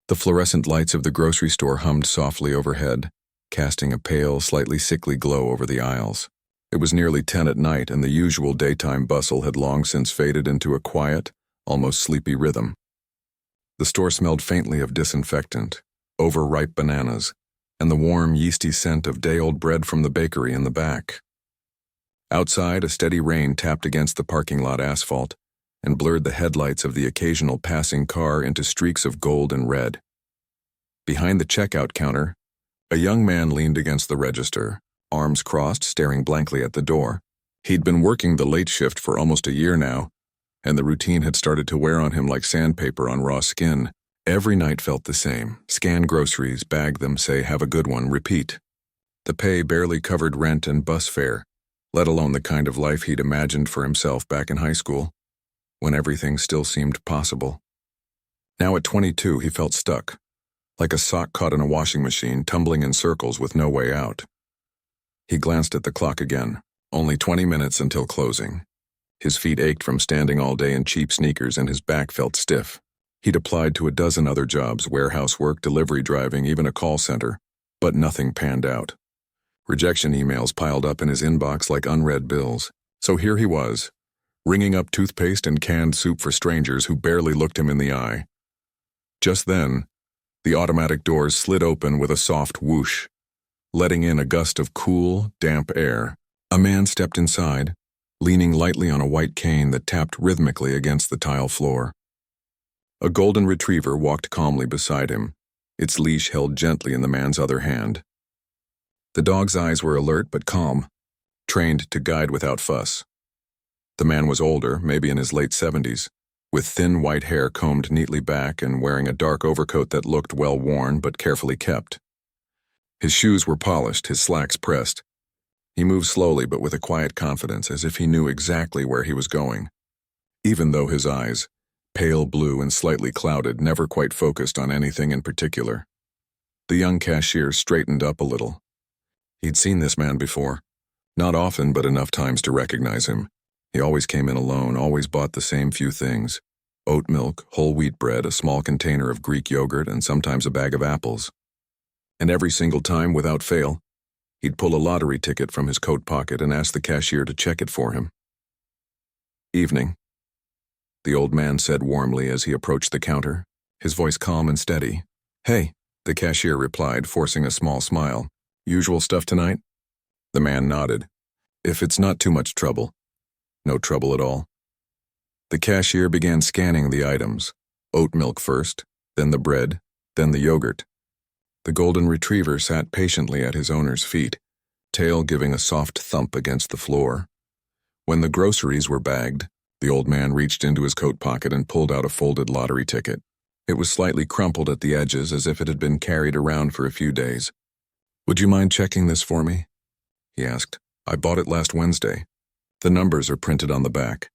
The fluorescent lights of the grocery store hummed softly overhead, casting a pale, slightly sickly glow over the aisles. It was nearly 10 at night, and the usual daytime bustle had long since faded into a quiet, almost sleepy rhythm. The store smelled faintly of disinfectant, overripe bananas, and the warm, yeasty scent of day-old bread from the bakery in the back. Outside, a steady rain tapped against the parking lot asphalt and blurred the headlights of the occasional passing car into streaks of gold and red. Behind the checkout counter, a young man leaned against the register, arms crossed, staring blankly at the door. He'd been working the late shift for almost a year now, and the routine had started to wear on him like sandpaper on raw skin. Every night felt the same. Scan groceries, bag them, say, "Have a good one," repeat. The pay barely covered rent and bus fare, let alone the kind of life he'd imagined for himself back in high school, when everything still seemed possible. Now at 22, he felt stuck, like a sock caught in a washing machine, tumbling in circles with no way out. He glanced at the clock again. Only 20 minutes until closing. His feet ached from standing all day in cheap sneakers, and his back felt stiff. He'd applied to a dozen other jobs, warehouse work, delivery driving, even a call center, but nothing panned out. Rejection emails piled up in his inbox like unread bills. So here he was, ringing up toothpaste and canned soup for strangers who barely looked him in the eye. Just then, the automatic doors slid open with a soft whoosh, letting in a gust of cool, damp air. A man stepped inside, leaning lightly on a white cane that tapped rhythmically against the tile floor. A golden retriever walked calmly beside him, its leash held gently in the man's other hand. The dog's eyes were alert but calm, trained to guide without fuss. The man was older, maybe in his late 70s, with thin white hair combed neatly back and wearing a dark overcoat that looked well worn but carefully kept. His shoes were polished, his slacks pressed. He moved slowly but with a quiet confidence, as if he knew exactly where he was going, even though his eyes, pale blue and slightly clouded, never quite focused on anything in particular. The young cashier straightened up a little. He'd seen this man before. Not often, but enough times to recognize him. He always came in alone, always bought the same few things: oat milk, whole wheat bread, a small container of Greek yogurt, and sometimes a bag of apples. And every single time, without fail, he'd pull a lottery ticket from his coat pocket and ask the cashier to check it for him. "Evening," the old man said warmly as he approached the counter, his voice calm and steady. "Hey," the cashier replied, forcing a small smile. "Usual stuff tonight?" The man nodded. "If it's not too much trouble." "No trouble at all." The cashier began scanning the items. Oat milk first, then the bread, then the yogurt. The golden retriever sat patiently at his owner's feet, tail giving a soft thump against the floor. When the groceries were bagged, the old man reached into his coat pocket and pulled out a folded lottery ticket. It was slightly crumpled at the edges, as if it had been carried around for a few days. "Would you mind checking this for me?" he asked. "I bought it last Wednesday. The numbers are printed on the back."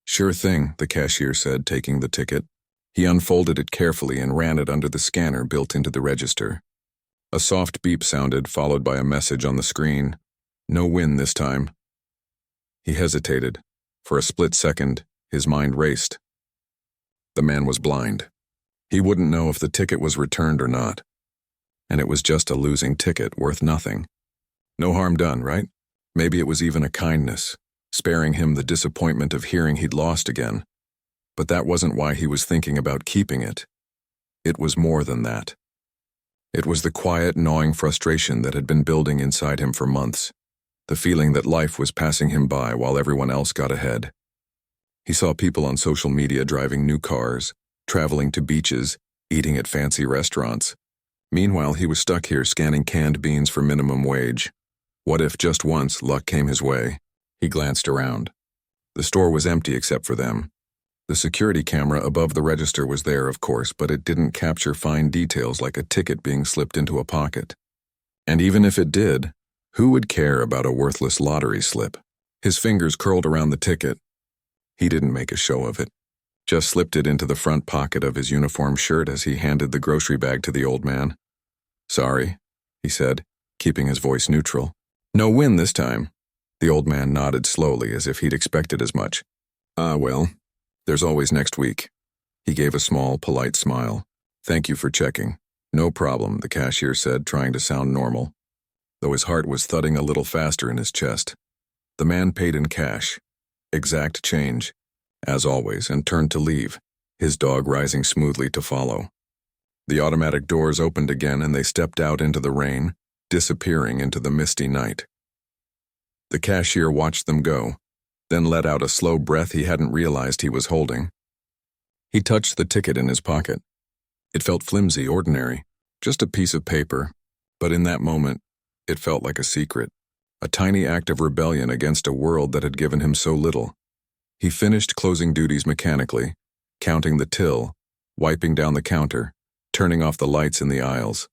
"Sure thing," the cashier said, taking the ticket. He unfolded it carefully and ran it under the scanner built into the register. A soft beep sounded, followed by a message on the screen. "No win this time." He hesitated. For a split second, his mind raced. The man was blind. He wouldn't know if the ticket was returned or not. And it was just a losing ticket, worth nothing. No harm done, right? Maybe it was even a kindness, sparing him the disappointment of hearing he'd lost again. But that wasn't why he was thinking about keeping it. It was more than that. It was the quiet, gnawing frustration that had been building inside him for months, the feeling that life was passing him by while everyone else got ahead. He saw people on social media driving new cars, traveling to beaches, eating at fancy restaurants. Meanwhile, he was stuck here scanning canned beans for minimum wage. What if, just once, luck came his way? He glanced around. The store was empty except for them. The security camera above the register was there, of course, but it didn't capture fine details like a ticket being slipped into a pocket. And even if it did, who would care about a worthless lottery slip? His fingers curled around the ticket. He didn't make a show of it, just slipped it into the front pocket of his uniform shirt as he handed the grocery bag to the old man. "Sorry," he said, keeping his voice neutral. "No win this time." The old man nodded slowly, as if he'd expected as much. "Ah, well, there's always next week." He gave a small, polite smile. "Thank you for checking." "No problem," the cashier said, trying to sound normal, though his heart was thudding a little faster in his chest. The man paid in cash, exact change, as always, and turned to leave, his dog rising smoothly to follow. The automatic doors opened again and they stepped out into the rain, disappearing into the misty night. The cashier watched them go, then let out a slow breath he hadn't realized he was holding. He touched the ticket in his pocket. It felt flimsy, ordinary, just a piece of paper, but in that moment, it felt like a secret, a tiny act of rebellion against a world that had given him so little. He finished closing duties mechanically, counting the till, wiping down the counter, turning off the lights in the aisles.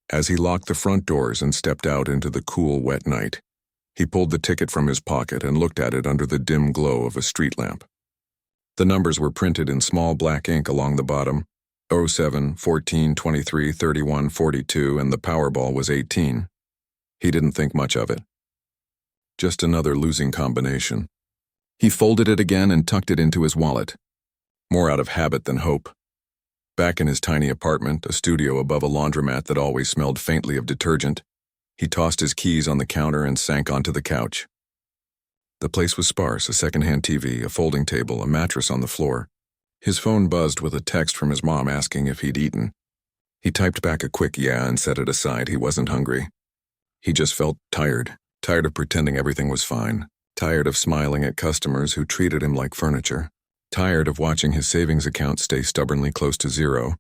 As he locked the front doors and stepped out into the cool, wet night, he pulled the ticket from his pocket and looked at it under the dim glow of a street lamp. The numbers were printed in small black ink along the bottom, 07, 14, 23, 31, 42, and the Powerball was 18. He didn't think much of it. Just another losing combination. He folded it again and tucked it into his wallet, more out of habit than hope. Back in his tiny apartment, a studio above a laundromat that always smelled faintly of detergent, he tossed his keys on the counter and sank onto the couch. The place was sparse, a secondhand TV, a folding table, a mattress on the floor. His phone buzzed with a text from his mom asking if he'd eaten. He typed back a quick yeah and set it aside. He wasn't hungry. He just felt tired of pretending everything was fine, tired of smiling at customers who treated him like furniture, tired of watching his savings account stay stubbornly close to zero.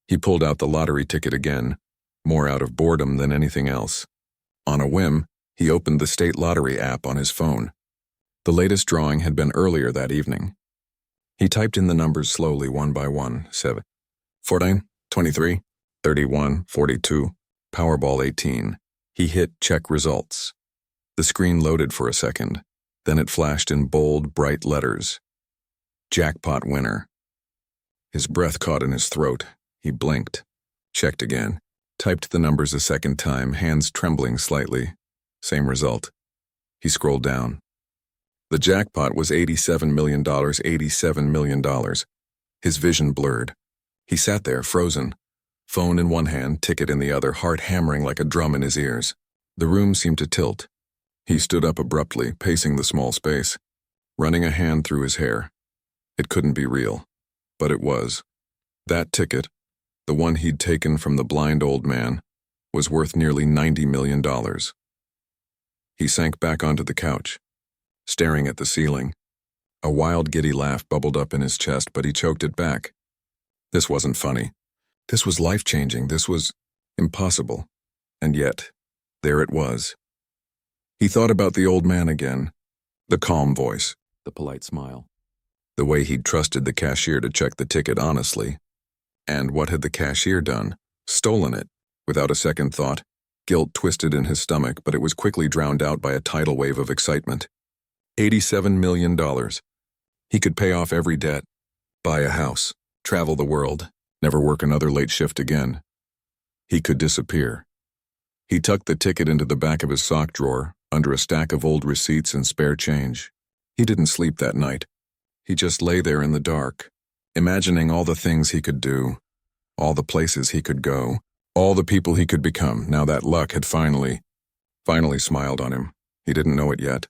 He pulled out the lottery ticket again, more out of boredom than anything else. On a whim, he opened the state lottery app on his phone. The latest drawing had been earlier that evening. He typed in the numbers slowly, one by one. 7, 14, 23, 31, 42, Powerball 18. He hit check results. The screen loaded for a second. Then it flashed in bold, bright letters. Jackpot winner. His breath caught in his throat. He blinked. Checked again. Typed the numbers a second time, hands trembling slightly. Same result. He scrolled down. The jackpot was $87 million, $87 million. His vision blurred. He sat there, frozen. Phone in one hand, ticket in the other, heart hammering like a drum in his ears. The room seemed to tilt. He stood up abruptly, pacing the small space, running a hand through his hair. It couldn't be real, but it was. That ticket, the one he'd taken from the blind old man, was worth nearly $90 million. He sank back onto the couch, staring at the ceiling. A wild, giddy laugh bubbled up in his chest, but he choked it back. This wasn't funny. This was life-changing. This was impossible. And yet, there it was. He thought about the old man again. The calm voice, the polite smile, the way he'd trusted the cashier to check the ticket honestly. And what had the cashier done? Stolen it, without a second thought. Guilt twisted in his stomach, but it was quickly drowned out by a tidal wave of excitement. $87 million. He could pay off every debt, buy a house, travel the world, never work another late shift again. He could disappear. He tucked the ticket into the back of his sock drawer, under a stack of old receipts and spare change. He didn't sleep that night. He just lay there in the dark, imagining all the things he could do, all the places he could go, all the people he could become, now that luck had finally smiled on him. He didn't know it yet.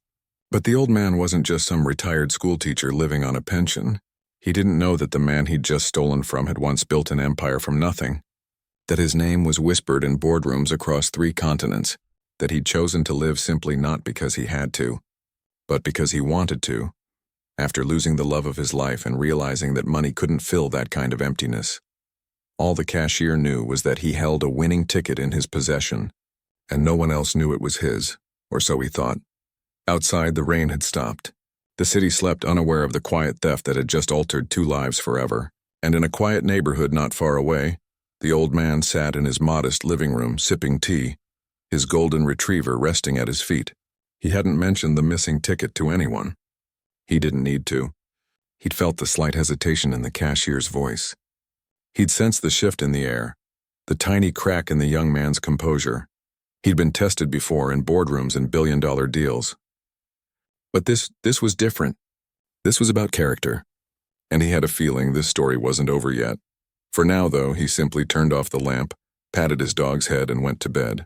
But the old man wasn't just some retired schoolteacher living on a pension. He didn't know that the man he'd just stolen from had once built an empire from nothing, that his name was whispered in boardrooms across 3 continents, that he'd chosen to live simply not because he had to, but because he wanted to, after losing the love of his life and realizing that money couldn't fill that kind of emptiness. All the cashier knew was that he held a winning ticket in his possession, and no one else knew it was his, or so he thought. Outside, the rain had stopped. The city slept unaware of the quiet theft that had just altered 2 lives forever, and in a quiet neighborhood not far away, the old man sat in his modest living room sipping tea, his golden retriever resting at his feet. He hadn't mentioned the missing ticket to anyone. He didn't need to. He'd felt the slight hesitation in the cashier's voice. He'd sensed the shift in the air, the tiny crack in the young man's composure. He'd been tested before in boardrooms and billion-dollar deals. But this was different. This was about character. And he had a feeling this story wasn't over yet. For now, though, he simply turned off the lamp, patted his dog's head, and went to bed.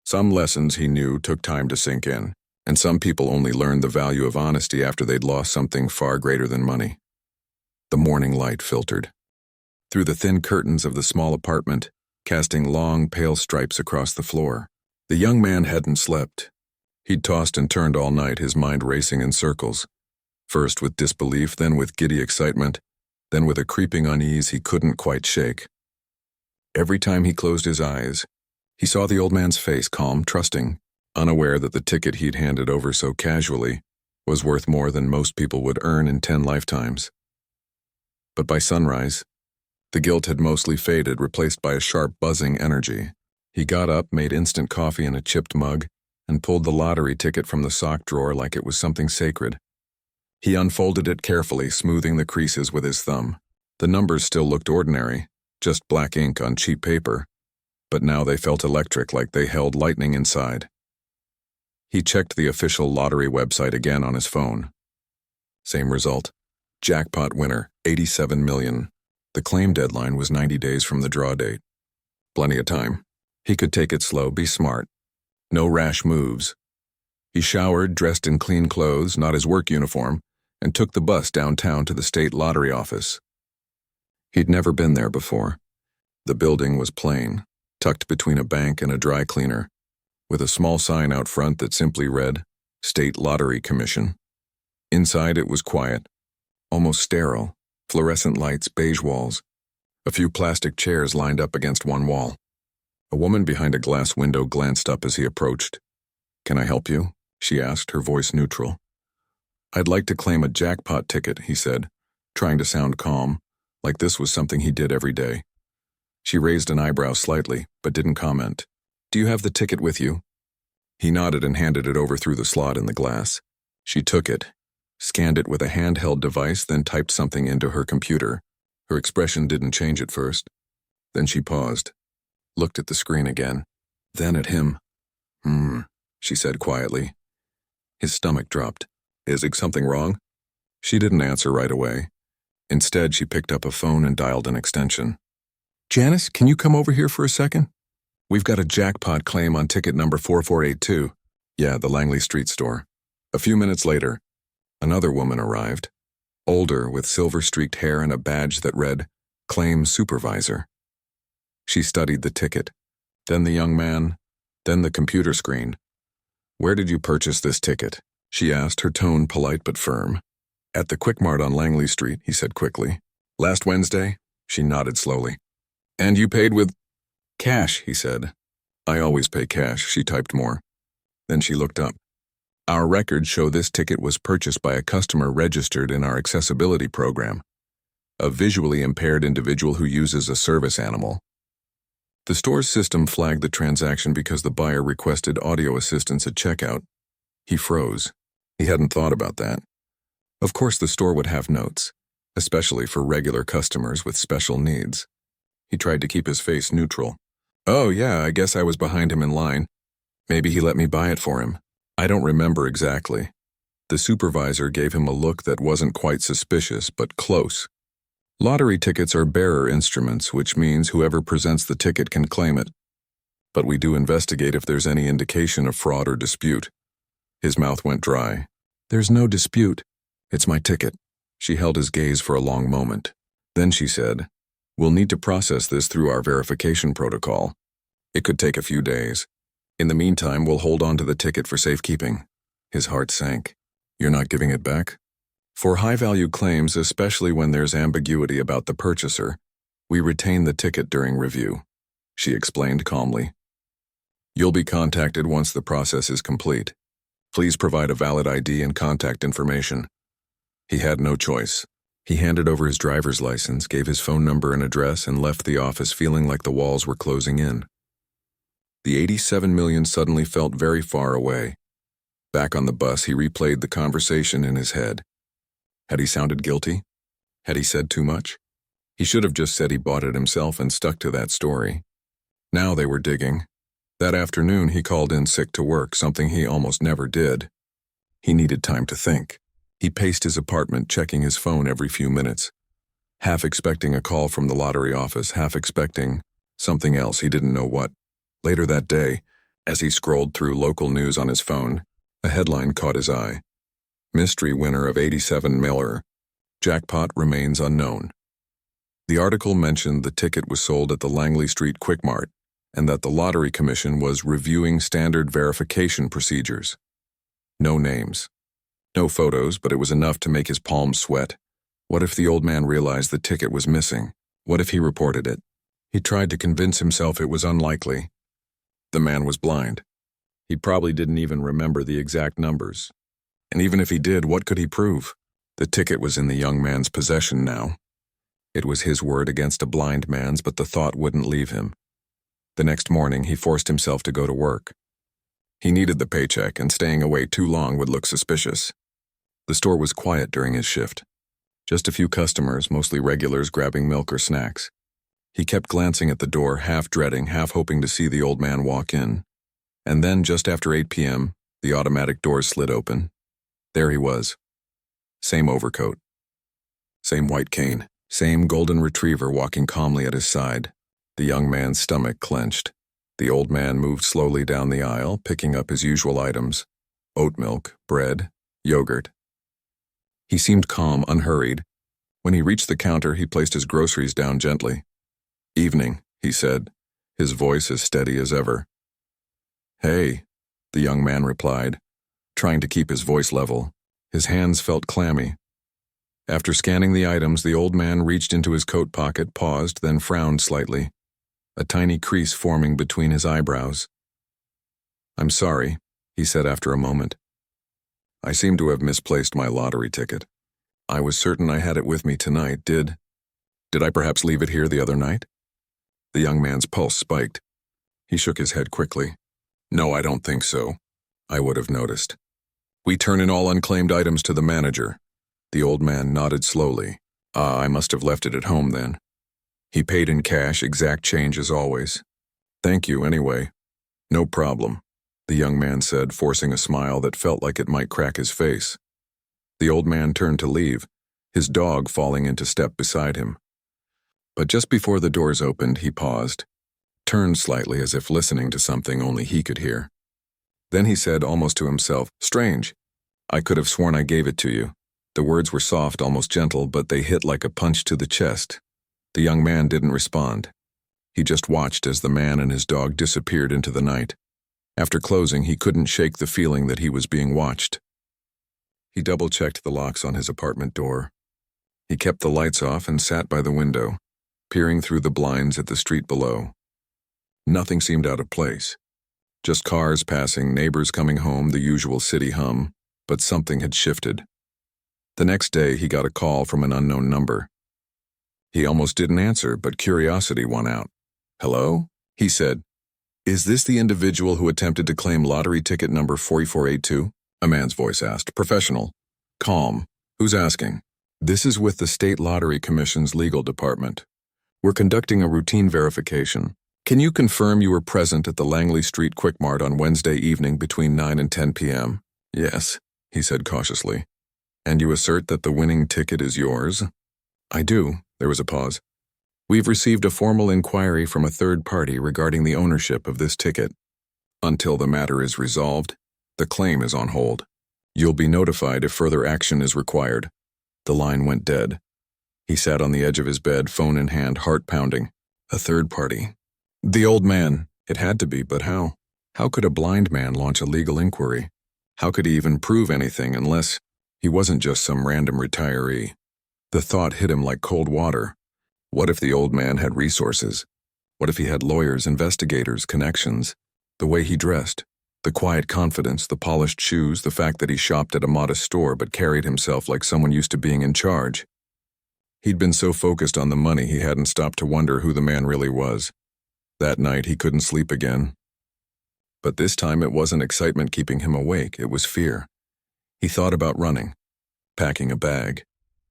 Some lessons, he knew, took time to sink in, and some people only learned the value of honesty after they'd lost something far greater than money. The morning light filtered through the thin curtains of the small apartment, casting long, pale stripes across the floor. The young man hadn't slept. He'd tossed and turned all night, his mind racing in circles, first with disbelief, then with giddy excitement, then with a creeping unease he couldn't quite shake. Every time he closed his eyes, he saw the old man's face, calm, trusting, unaware that the ticket he'd handed over so casually was worth more than most people would earn in 10 lifetimes. But by sunrise, the guilt had mostly faded, replaced by a sharp, buzzing energy. He got up, made instant coffee in a chipped mug, and pulled the lottery ticket from the sock drawer like it was something sacred. He unfolded it carefully, smoothing the creases with his thumb. The numbers still looked ordinary, just black ink on cheap paper, but now they felt electric, like they held lightning inside. He checked the official lottery website again on his phone. Same result. Jackpot winner, 87 million. The claim deadline was 90 days from the draw date. Plenty of time. He could take it slow, be smart. No rash moves. He showered, dressed in clean clothes, not his work uniform, and took the bus downtown to the state lottery office. He'd never been there before. The building was plain, tucked between a bank and a dry cleaner, with a small sign out front that simply read, State Lottery Commission. Inside it was quiet, almost sterile, fluorescent lights, beige walls, a few plastic chairs lined up against one wall. A woman behind a glass window glanced up as he approached. "Can I help you?" she asked, her voice neutral. "I'd like to claim a jackpot ticket," he said, trying to sound calm, like this was something he did every day. She raised an eyebrow slightly, but didn't comment. "Do you have the ticket with you?" He nodded and handed it over through the slot in the glass. She took it, scanned it with a handheld device, then typed something into her computer. Her expression didn't change at first. Then she paused, looked at the screen again, then at him. She said quietly. His stomach dropped. "Is something wrong?" She didn't answer right away. Instead, she picked up a phone and dialed an extension. "Janice, can you come over here for a second? We've got a jackpot claim on ticket number 4482. Yeah, the Langley Street store." A few minutes later, another woman arrived, older, with silver-streaked hair and a badge that read, Claim Supervisor. She studied the ticket, then the young man, then the computer screen. "Where did you purchase this ticket?" she asked, her tone polite but firm. "At the Quick Mart on Langley Street," he said quickly. "Last Wednesday?" She nodded slowly. "And you paid with—" "Cash," he said. "I always pay cash," she typed more. Then she looked up. "Our records show this ticket was purchased by a customer registered in our accessibility program, a visually impaired individual who uses a service animal." The store's system flagged the transaction because the buyer requested audio assistance at checkout. He froze. He hadn't thought about that. Of course the store would have notes, especially for regular customers with special needs. He tried to keep his face neutral. "Oh yeah, I guess I was behind him in line. Maybe he let me buy it for him. I don't remember exactly." The supervisor gave him a look that wasn't quite suspicious, but close. "Lottery tickets are bearer instruments, which means whoever presents the ticket can claim it. But we do investigate if there's any indication of fraud or dispute." His mouth went dry. "There's no dispute. It's my ticket." She held his gaze for a long moment. Then she said, "We'll need to process this through our verification protocol. It could take a few days. In the meantime, we'll hold on to the ticket for safekeeping." His heart sank. "You're not giving it back?" "For high-value claims, especially when there's ambiguity about the purchaser, we retain the ticket during review," she explained calmly. "You'll be contacted once the process is complete. Please provide a valid ID and contact information." He had no choice. He handed over his driver's license, gave his phone number and address, and left the office feeling like the walls were closing in. The 87 million suddenly felt very far away. Back on the bus, he replayed the conversation in his head. Had he sounded guilty? Had he said too much? He should have just said he bought it himself and stuck to that story. Now they were digging. That afternoon he called in sick to work, something he almost never did. He needed time to think. He paced his apartment, checking his phone every few minutes. half expecting a call from the lottery office, half expecting something else, he didn't know what. Later that day, as he scrolled through local news on his phone, a headline caught his eye. Mystery winner of 87 miller. Jackpot remains unknown. The article mentioned the ticket was sold at the Langley Street Quick Mart and that the Lottery Commission was reviewing standard verification procedures. No names. No photos, but it was enough to make his palms sweat. What if the old man realized the ticket was missing? What if he reported it? He tried to convince himself it was unlikely. The man was blind. He probably didn't even remember the exact numbers. And even if he did, what could he prove? The ticket was in the young man's possession now. It was his word against a blind man's, but the thought wouldn't leave him. The next morning, he forced himself to go to work. He needed the paycheck, and staying away too long would look suspicious. The store was quiet during his shift. Just a few customers, mostly regulars, grabbing milk or snacks. He kept glancing at the door, half dreading, half hoping to see the old man walk in. And then, just after 8 p.m., the automatic doors slid open. There he was. Same overcoat. Same white cane. Same golden retriever walking calmly at his side. The young man's stomach clenched. The old man moved slowly down the aisle, picking up his usual items: oat milk, bread, yogurt. He seemed calm, unhurried. When he reached the counter, he placed his groceries down gently. "Evening," he said, his voice as steady as ever. "Hey," the young man replied, trying to keep his voice level. His hands felt clammy. After scanning the items, the old man reached into his coat pocket, paused, then frowned slightly, a tiny crease forming between his eyebrows. "I'm sorry," he said after a moment. "I seem to have misplaced my lottery ticket. I was certain I had it with me tonight. Did I perhaps leave it here the other night?" The young man's pulse spiked. He shook his head quickly. "No, I don't think so. I would have noticed. We turn in all unclaimed items to the manager." The old man nodded slowly. I must have left it at home then." He paid in cash, exact change as always. "Thank you, anyway." "No problem," the young man said, forcing a smile that felt like it might crack his face. The old man turned to leave, his dog falling into step beside him. But just before the doors opened, he paused, turned slightly as if listening to something only he could hear. Then he said, almost to himself, "Strange. I could have sworn I gave it to you." The words were soft, almost gentle, but they hit like a punch to the chest. The young man didn't respond. He just watched as the man and his dog disappeared into the night. After closing, he couldn't shake the feeling that he was being watched. He double-checked the locks on his apartment door. He kept the lights off and sat by the window, peering through the blinds at the street below. Nothing seemed out of place. Just cars passing, neighbors coming home, the usual city hum, but something had shifted. The next day, he got a call from an unknown number. He almost didn't answer, but curiosity won out. "Hello?" he said. "Is this the individual who attempted to claim lottery ticket number 4482? A man's voice asked. Professional. Calm. "Who's asking?" "This is with the State Lottery Commission's legal department. We're conducting a routine verification. Can you confirm you were present at the Langley Street Quick Mart on Wednesday evening between 9 and 10 p.m.? "Yes," he said cautiously. "And you assert that the winning ticket is yours?" "I do." There was a pause. "We've received a formal inquiry from a third party regarding the ownership of this ticket. Until the matter is resolved, the claim is on hold. You'll be notified if further action is required." The line went dead. He sat on the edge of his bed, phone in hand, heart pounding. A third party. The old man. It had to be, but how? How could a blind man launch a legal inquiry? How could he even prove anything unless he wasn't just some random retiree? The thought hit him like cold water. What if the old man had resources? What if he had lawyers, investigators, connections? The way he dressed, the quiet confidence, the polished shoes, the fact that he shopped at a modest store but carried himself like someone used to being in charge. He'd been so focused on the money he hadn't stopped to wonder who the man really was. That night he couldn't sleep again. But this time it wasn't excitement keeping him awake, it was fear. He thought about running, packing a bag,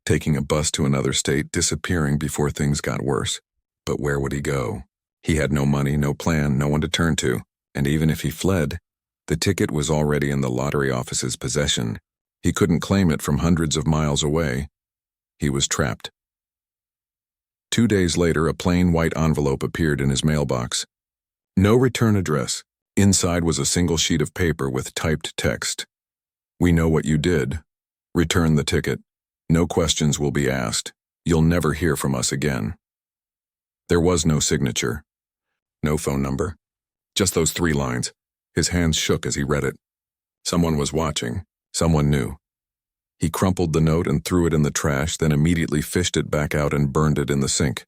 taking a bus to another state, disappearing before things got worse. But where would he go? He had no money, no plan, no one to turn to. And even if he fled, the ticket was already in the lottery office's possession. He couldn't claim it from hundreds of miles away. He was trapped. 2 days later, a plain white envelope appeared in his mailbox. No return address. Inside was a single sheet of paper with typed text. "We know what you did. Return the ticket. No questions will be asked. You'll never hear from us again." There was no signature. No phone number. Just those 3 lines. His hands shook as he read it. Someone was watching. Someone knew. He crumpled the note and threw it in the trash, then immediately fished it back out and burned it in the sink,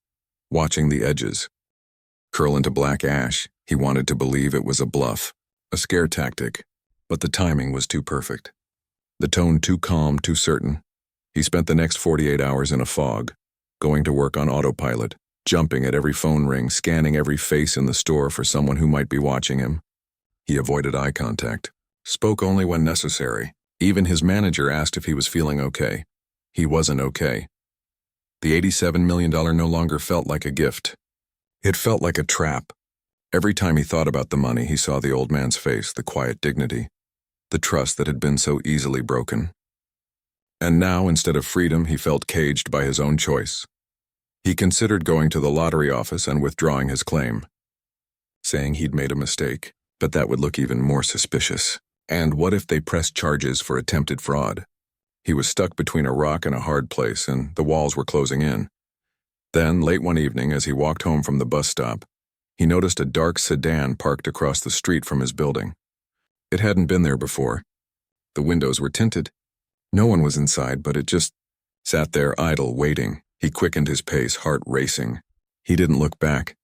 watching the edges curl into black ash. He wanted to believe it was a bluff, a scare tactic, but the timing was too perfect. The tone too calm, too certain. He spent the next 48 hours in a fog, going to work on autopilot, jumping at every phone ring, scanning every face in the store for someone who might be watching him. He avoided eye contact, spoke only when necessary. Even his manager asked if he was feeling okay. He wasn't okay. The $87 million no longer felt like a gift. It felt like a trap. Every time he thought about the money, he saw the old man's face, the quiet dignity, the trust that had been so easily broken. And now, instead of freedom, he felt caged by his own choice. He considered going to the lottery office and withdrawing his claim, saying he'd made a mistake, but that would look even more suspicious. And what if they pressed charges for attempted fraud? He was stuck between a rock and a hard place, and the walls were closing in. Then, late one evening, as he walked home from the bus stop, he noticed a dark sedan parked across the street from his building. It hadn't been there before. The windows were tinted. No one was inside, but it just sat there idle, waiting. He quickened his pace, heart racing. He didn't look back.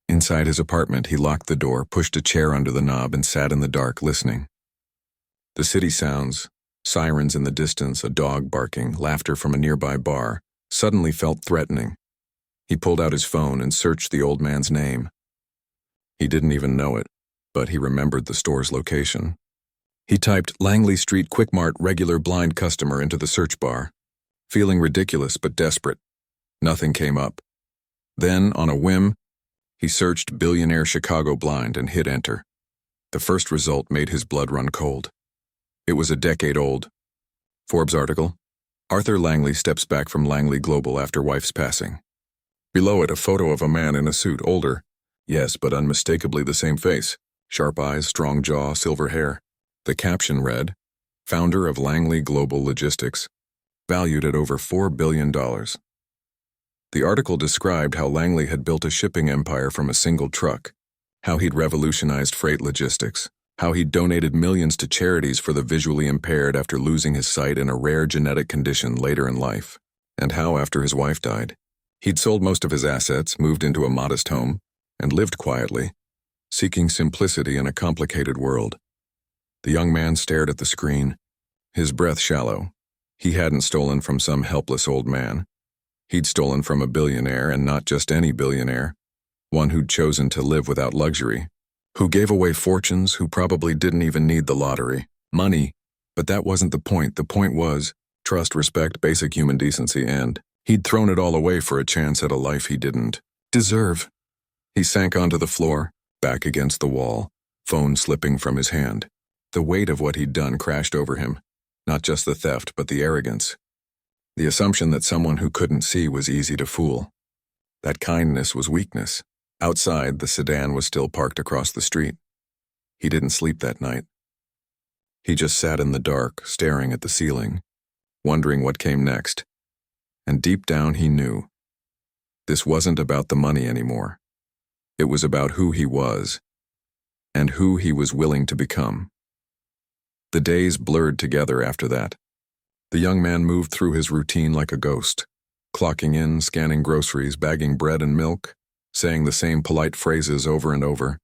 Inside his apartment, he locked the door, pushed a chair under the knob, and sat in the dark, listening. The city sounds, sirens in the distance, a dog barking, laughter from a nearby bar, suddenly felt threatening. He pulled out his phone and searched the old man's name. He didn't even know it, but he remembered the store's location. He typed Langley Street Quick Mart regular blind customer into the search bar, feeling ridiculous but desperate. Nothing came up. Then, on a whim, he searched Billionaire Chicago blind and hit enter. The first result made his blood run cold. It was a decade old. Forbes article, Arthur Langley steps back from Langley Global after wife's passing. Below it, a photo of a man in a suit, older, yes, but unmistakably the same face. Sharp eyes, strong jaw, silver hair. The caption read, founder of Langley Global Logistics, valued at over $4 billion. The article described how Langley had built a shipping empire from a single truck, how he'd revolutionized freight logistics, how he'd donated millions to charities for the visually impaired after losing his sight in a rare genetic condition later in life, and how, after his wife died, he'd sold most of his assets, moved into a modest home, and lived quietly, seeking simplicity in a complicated world. The young man stared at the screen, his breath shallow. He hadn't stolen from some helpless old man. He'd stolen from a billionaire, and not just any billionaire, one who'd chosen to live without luxury, who gave away fortunes, who probably didn't even need the lottery. Money, but that wasn't the point. The point was trust, respect, basic human decency, and he'd thrown it all away for a chance at a life he didn't deserve. He sank onto the floor, back against the wall, phone slipping from his hand. The weight of what he'd done crashed over him, not just the theft, but the arrogance. The assumption that someone who couldn't see was easy to fool. That kindness was weakness. Outside, the sedan was still parked across the street. He didn't sleep that night. He just sat in the dark, staring at the ceiling, wondering what came next. And deep down he knew. This wasn't about the money anymore. It was about who he was, and who he was willing to become. The days blurred together after that. The young man moved through his routine like a ghost, clocking in, scanning groceries, bagging bread and milk, saying the same polite phrases over and over,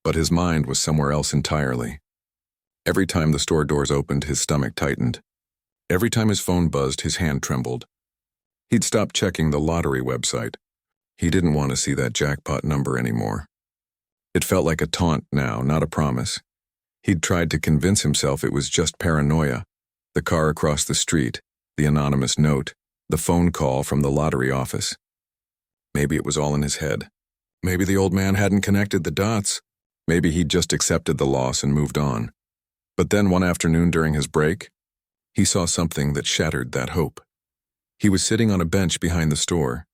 but his mind was somewhere else entirely. Every time the store doors opened, his stomach tightened. Every time his phone buzzed, his hand trembled. He'd stopped checking the lottery website. He didn't want to see that jackpot number anymore. It felt like a taunt now, not a promise. He'd tried to convince himself it was just paranoia. The car across the street, the anonymous note, the phone call from the lottery office. Maybe it was all in his head. Maybe the old man hadn't connected the dots. Maybe he'd just accepted the loss and moved on. But then one afternoon during his break, he saw something that shattered that hope. He was sitting on a bench behind the store,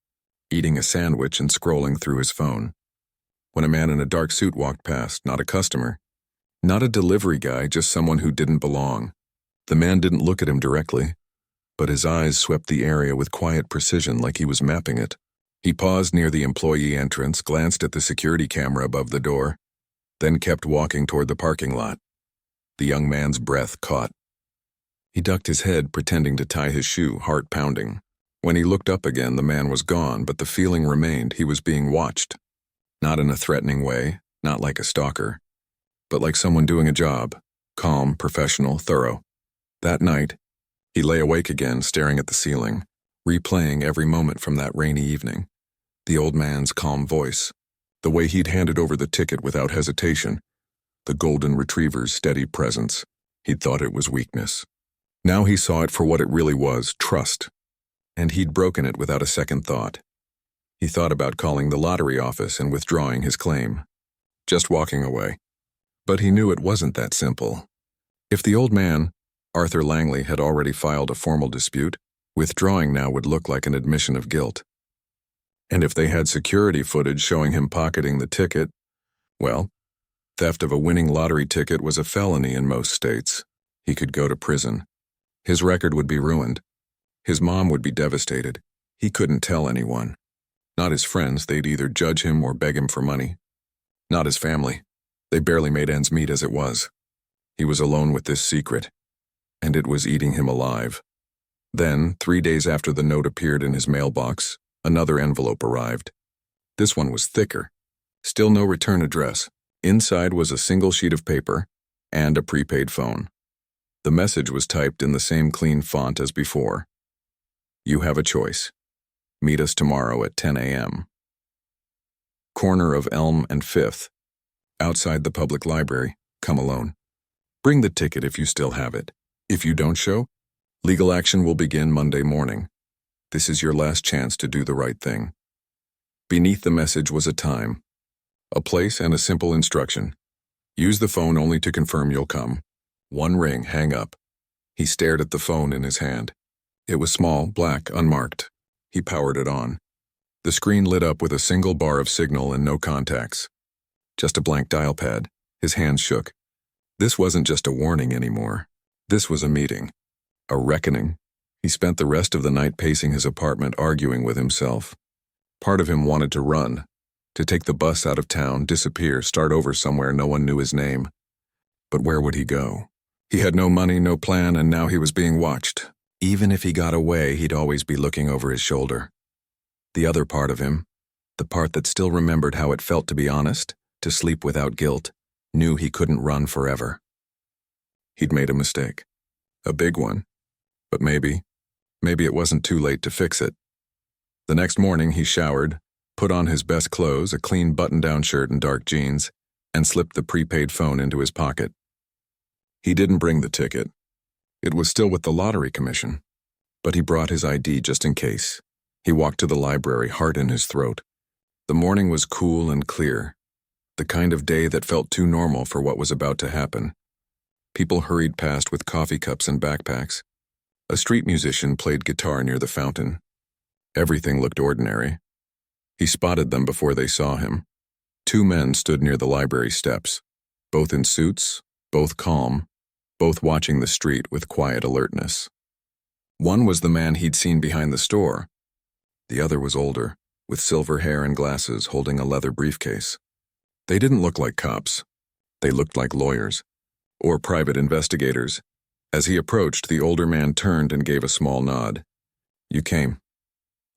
eating a sandwich and scrolling through his phone, when a man in a dark suit walked past, not a customer, not a delivery guy, just someone who didn't belong. The man didn't look at him directly, but his eyes swept the area with quiet precision like he was mapping it. He paused near the employee entrance, glanced at the security camera above the door, then kept walking toward the parking lot. The young man's breath caught. He ducked his head, pretending to tie his shoe, heart pounding. When he looked up again, the man was gone, but the feeling remained. He was being watched. Not in a threatening way, not like a stalker, but like someone doing a job, calm, professional, thorough. That night, he lay awake again, staring at the ceiling, replaying every moment from that rainy evening. The old man's calm voice, the way he'd handed over the ticket without hesitation, the golden retriever's steady presence. He'd thought it was weakness. Now he saw it for what it really was, trust. And he'd broken it without a second thought. He thought about calling the lottery office and withdrawing his claim. Just walking away. But he knew it wasn't that simple. If the old man, Arthur Langley, had already filed a formal dispute, withdrawing now would look like an admission of guilt. And if they had security footage showing him pocketing the ticket, well, theft of a winning lottery ticket was a felony in most states. He could go to prison. His record would be ruined. His mom would be devastated. He couldn't tell anyone. Not his friends, they'd either judge him or beg him for money. Not his family. They barely made ends meet as it was. He was alone with this secret, and it was eating him alive. Then, 3 days after the note appeared in his mailbox, another envelope arrived. This one was thicker. Still no return address. Inside was a single sheet of paper and a prepaid phone. The message was typed in the same clean font as before. You have a choice. Meet us tomorrow at 10 a.m. Corner of Elm and 5th. Outside the public library. Come alone. Bring the ticket if you still have it. If you don't show, legal action will begin Monday morning. This is your last chance to do the right thing. Beneath the message was a time, a place, and a simple instruction. Use the phone only to confirm you'll come. One ring, hang up. He stared at the phone in his hand. It was small, black, unmarked. He powered it on. The screen lit up with a single bar of signal and no contacts. Just a blank dial pad. His hands shook. This wasn't just a warning anymore. This was a meeting. A reckoning. He spent the rest of the night pacing his apartment, arguing with himself. Part of him wanted to run, to take the bus out of town, disappear, start over somewhere no one knew his name. But where would he go? He had no money, no plan, and now he was being watched. Even if he got away, he'd always be looking over his shoulder. The other part of him, the part that still remembered how it felt to be honest, to sleep without guilt, knew he couldn't run forever. He'd made a mistake. A big one. But maybe it wasn't too late to fix it. The next morning he showered, put on his best clothes, a clean button-down shirt and dark jeans, and slipped the prepaid phone into his pocket. He didn't bring the ticket. It was still with the lottery commission. But he brought his ID just in case. He walked to the library, heart in his throat. The morning was cool and clear. The kind of day that felt too normal for what was about to happen. People hurried past with coffee cups and backpacks. A street musician played guitar near the fountain. Everything looked ordinary. He spotted them before they saw him. 2 men stood near the library steps, both in suits, both calm, both watching the street with quiet alertness. One was the man he'd seen behind the store. The other was older, with silver hair and glasses, holding a leather briefcase. They didn't look like cops. They looked like lawyers, or private investigators. As he approached, the older man turned and gave a small nod. You came.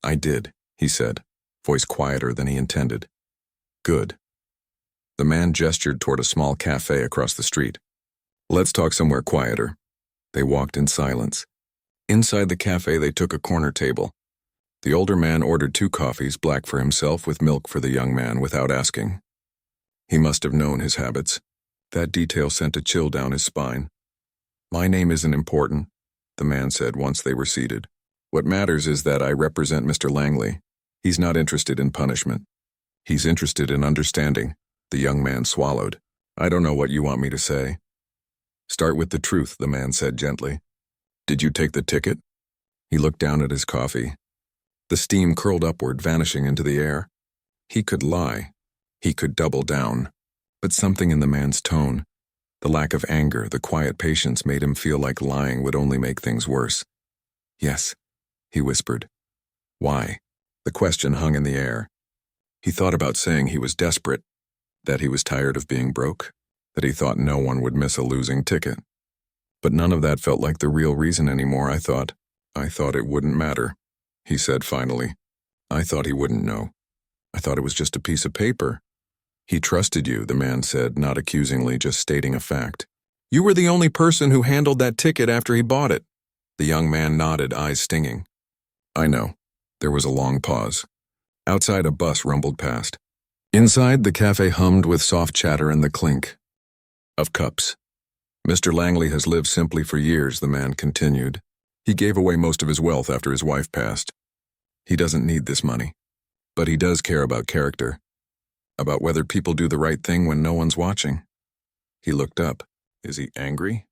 I did, he said, voice quieter than he intended. Good. The man gestured toward a small cafe across the street. Let's talk somewhere quieter. They walked in silence. Inside the cafe, they took a corner table. The older man ordered 2 coffees, black for himself with milk for the young man, without asking. He must have known his habits. That detail sent a chill down his spine. My name isn't important, the man said once they were seated. What matters is that I represent Mr. Langley. He's not interested in punishment. He's interested in understanding. The young man swallowed. I don't know what you want me to say. Start with the truth, the man said gently. Did you take the ticket? He looked down at his coffee. The steam curled upward, vanishing into the air. He could lie. He could double down. But something in the man's tone, the lack of anger, the quiet patience, made him feel like lying would only make things worse. "Yes," he whispered. "Why?" The question hung in the air. He thought about saying he was desperate, that he was tired of being broke, that he thought no one would miss a losing ticket. But none of that felt like the real reason anymore. I thought it wouldn't matter, he said finally. I thought he wouldn't know. I thought it was just a piece of paper. He trusted you, the man said, not accusingly, just stating a fact. You were the only person who handled that ticket after he bought it. The young man nodded, eyes stinging. I know. There was a long pause. Outside, a bus rumbled past. Inside, the cafe hummed with soft chatter and the clink of cups. Mr. Langley has lived simply for years, the man continued. He gave away most of his wealth after his wife passed. He doesn't need this money. But he does care about character. About whether people do the right thing when no one's watching. He looked up. Is he angry?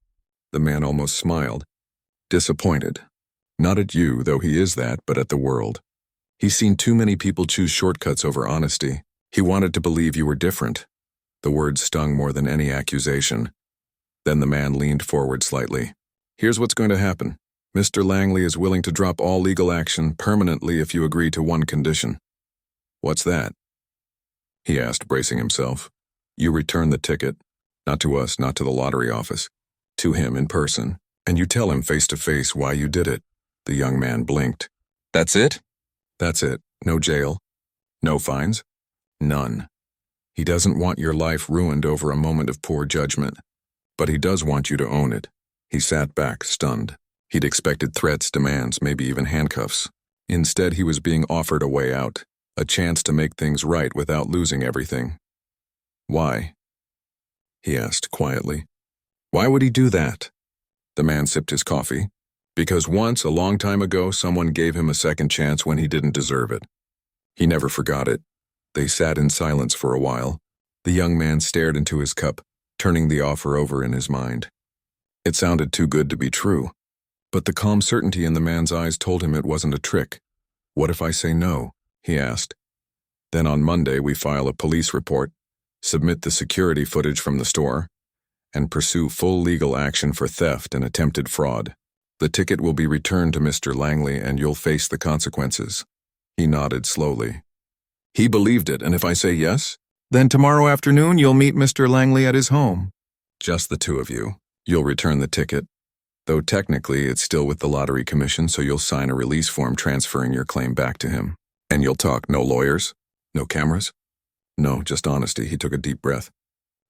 The man almost smiled. Disappointed. Not at you, though he is that, but at the world. He's seen too many people choose shortcuts over honesty. He wanted to believe you were different. The words stung more than any accusation. Then the man leaned forward slightly. Here's what's going to happen. Mr. Langley is willing to drop all legal action permanently if you agree to one condition. What's that? He asked, bracing himself. You return the ticket, not to us, not to the lottery office, to him in person, and you tell him face to face why you did it. The young man blinked. That's it? That's it. No jail. No fines? None. He doesn't want your life ruined over a moment of poor judgment, but he does want you to own it. He sat back, stunned. He'd expected threats, demands, maybe even handcuffs. Instead, he was being offered a way out, a chance to make things right without losing everything. Why? He asked quietly. Why would he do that? The man sipped his coffee. Because once, a long time ago, someone gave him a second chance when he didn't deserve it. He never forgot it. They sat in silence for a while. The young man stared into his cup, turning the offer over in his mind. It sounded too good to be true. But the calm certainty in the man's eyes told him it wasn't a trick. What if I say no? He asked. Then on Monday we file a police report, submit the security footage from the store, and pursue full legal action for theft and attempted fraud. The ticket will be returned to Mr. Langley and you'll face the consequences. He nodded slowly. He believed it, and if I say yes, then tomorrow afternoon you'll meet Mr. Langley at his home. Just the two of you. You'll return the ticket. Though technically it's still with the lottery commission, so you'll sign a release form transferring your claim back to him. And you'll talk, no lawyers? No cameras? No, just honesty. He took a deep breath.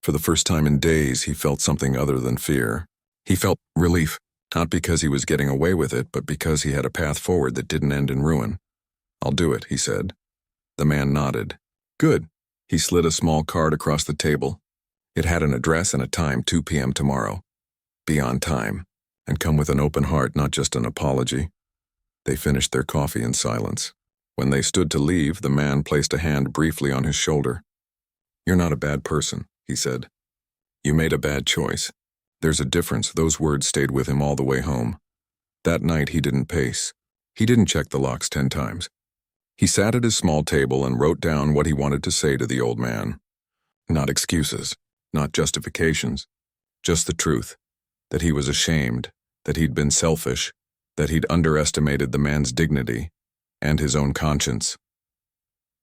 For the first time in days, he felt something other than fear. He felt relief, not because he was getting away with it, but because he had a path forward that didn't end in ruin. I'll do it, he said. The man nodded. Good. He slid a small card across the table. It had an address and a time, 2 p.m. tomorrow. Be on time, and come with an open heart, not just an apology. They finished their coffee in silence. When they stood to leave, the man placed a hand briefly on his shoulder. You're not a bad person, he said. You made a bad choice. There's a difference. Those words stayed with him all the way home. That night he didn't pace. He didn't check the locks 10 times. He sat at his small table and wrote down what he wanted to say to the old man. Not excuses, not justifications, just the truth. That he was ashamed, that he'd been selfish, that he'd underestimated the man's dignity and his own conscience.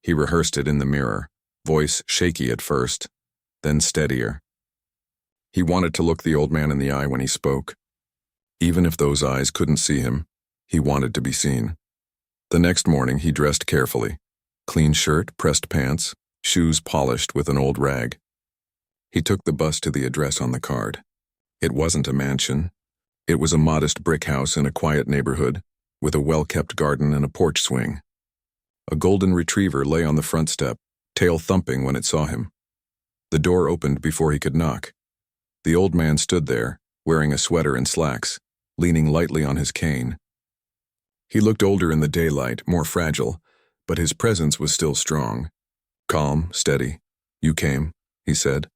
He rehearsed it in the mirror, voice shaky at first, then steadier. He wanted to look the old man in the eye when he spoke. Even if those eyes couldn't see him, he wanted to be seen. The next morning he dressed carefully. Clean shirt, pressed pants, shoes polished with an old rag. He took the bus to the address on the card. It wasn't a mansion. It was a modest brick house in a quiet neighborhood, with a well-kept garden and a porch swing. A golden retriever lay on the front step, tail thumping when it saw him. The door opened before he could knock. The old man stood there, wearing a sweater and slacks, leaning lightly on his cane. He looked older in the daylight, more fragile, but his presence was still strong. Calm, steady. You came, he said,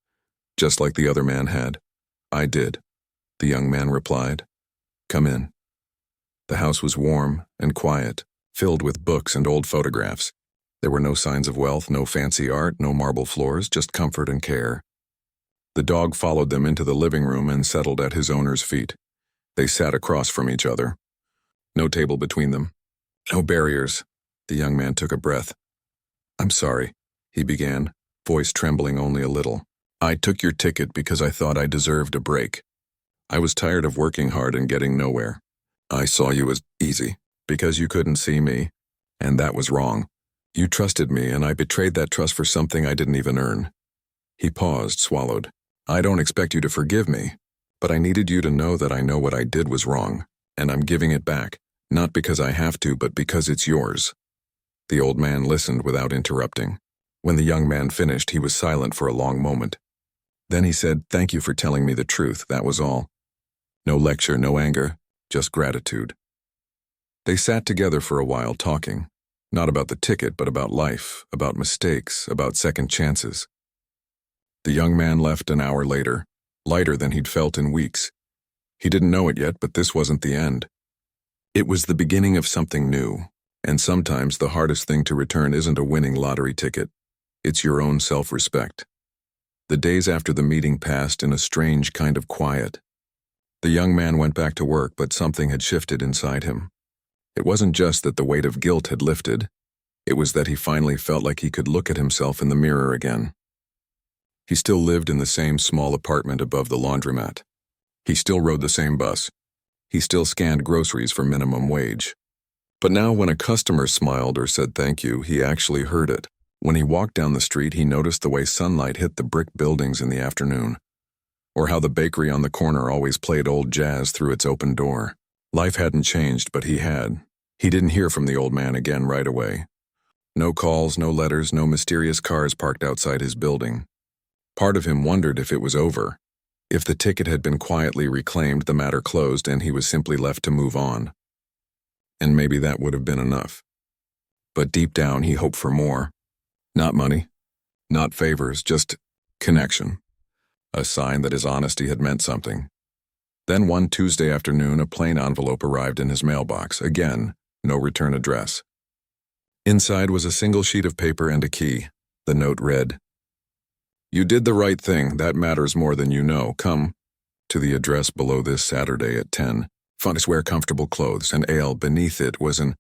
just like the other man had. I did, the young man replied. Come in. The house was warm and quiet, filled with books and old photographs. There were no signs of wealth, no fancy art, no marble floors, just comfort and care. The dog followed them into the living room and settled at his owner's feet. They sat across from each other. No table between them. No barriers. The young man took a breath. "I'm sorry," he began, voice trembling only a little. "I took your ticket because I thought I deserved a break. I was tired of working hard and getting nowhere. I saw you as easy, because you couldn't see me, and that was wrong. You trusted me, and I betrayed that trust for something I didn't even earn." He paused, swallowed. "I don't expect you to forgive me, but I needed you to know that I know what I did was wrong, and I'm giving it back, not because I have to, but because it's yours." The old man listened without interrupting. When the young man finished, he was silent for a long moment. Then he said, "Thank you for telling me the truth, that was all. No lecture, no anger, just gratitude." They sat together for a while talking, not about the ticket, but about life, about mistakes, about second chances. The young man left an hour later, lighter than he'd felt in weeks. He didn't know it yet, but this wasn't the end. It was the beginning of something new, and sometimes the hardest thing to return isn't a winning lottery ticket. It's your own self-respect. The days after the meeting passed in a strange kind of quiet. The young man went back to work, but something had shifted inside him. It wasn't just that the weight of guilt had lifted. It was that he finally felt like he could look at himself in the mirror again. He still lived in the same small apartment above the laundromat. He still rode the same bus. He still scanned groceries for minimum wage. But now when a customer smiled or said thank you, he actually heard it. When he walked down the street, he noticed the way sunlight hit the brick buildings in the afternoon, or how the bakery on the corner always played old jazz through its open door. Life hadn't changed, but he had. He didn't hear from the old man again right away. No calls, no letters, no mysterious cars parked outside his building. Part of him wondered if it was over. If the ticket had been quietly reclaimed, the matter closed, and he was simply left to move on. And maybe that would have been enough. But deep down, he hoped for more. Not money, not favors, just connection. A sign that his honesty had meant something. Then one Tuesday afternoon, a plain envelope arrived in his mailbox. Again, no return address. Inside was a single sheet of paper and a key. The note read, "You did the right thing. That matters more than you know. Come to the address below this Saturday at 10. Funds wear comfortable clothes." And ale beneath it was an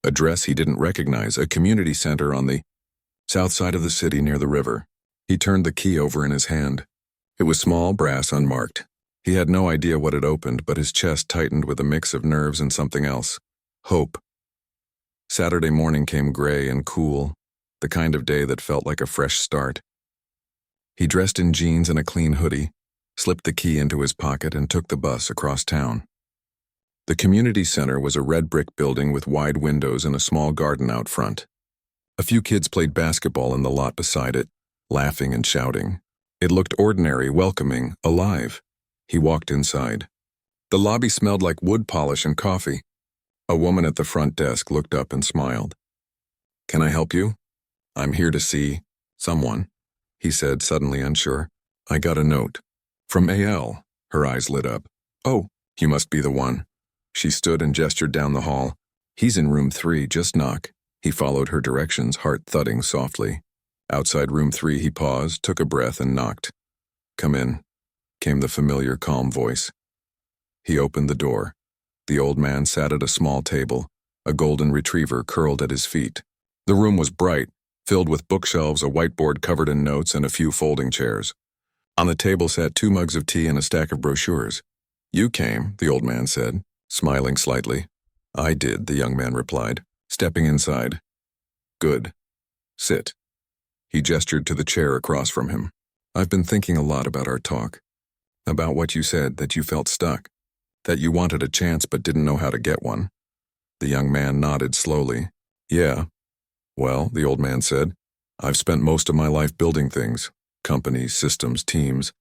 address he didn't recognize, a community center on the south side of the city near the river. He turned the key over in his hand. It was small, brass, unmarked. He had no idea what it opened, but his chest tightened with a mix of nerves and something else. Hope. Saturday morning came gray and cool, the kind of day that felt like a fresh start. He dressed in jeans and a clean hoodie, slipped the key into his pocket, and took the bus across town. The community center was a red brick building with wide windows and a small garden out front. A few kids played basketball in the lot beside it, laughing and shouting. It looked ordinary, welcoming, alive. He walked inside. The lobby smelled like wood polish and coffee. A woman at the front desk looked up and smiled. "Can I help you?" "I'm here to see someone," he said, suddenly unsure. "I got a note." "From A.L." Her eyes lit up. "Oh, you must be the one." She stood and gestured down the hall. "He's in room 3, just knock." He followed her directions, heart thudding softly. Outside room 3, he paused, took a breath, and knocked. "Come in," came the familiar, calm voice. He opened the door. The old man sat at a small table, a golden retriever curled at his feet. The room was bright, filled with bookshelves, a whiteboard covered in notes, and a few folding chairs. On the table sat 2 mugs of tea and a stack of brochures. "You came," the old man said, smiling slightly. "I did," the young man replied, stepping inside. "Good. Sit." He gestured to the chair across from him. "I've been thinking a lot about our talk. About what you said, that you felt stuck. That you wanted a chance but didn't know how to get one." The young man nodded slowly. "Yeah. Well," the old man said, "I've spent most of my life building things, companies, systems, teams.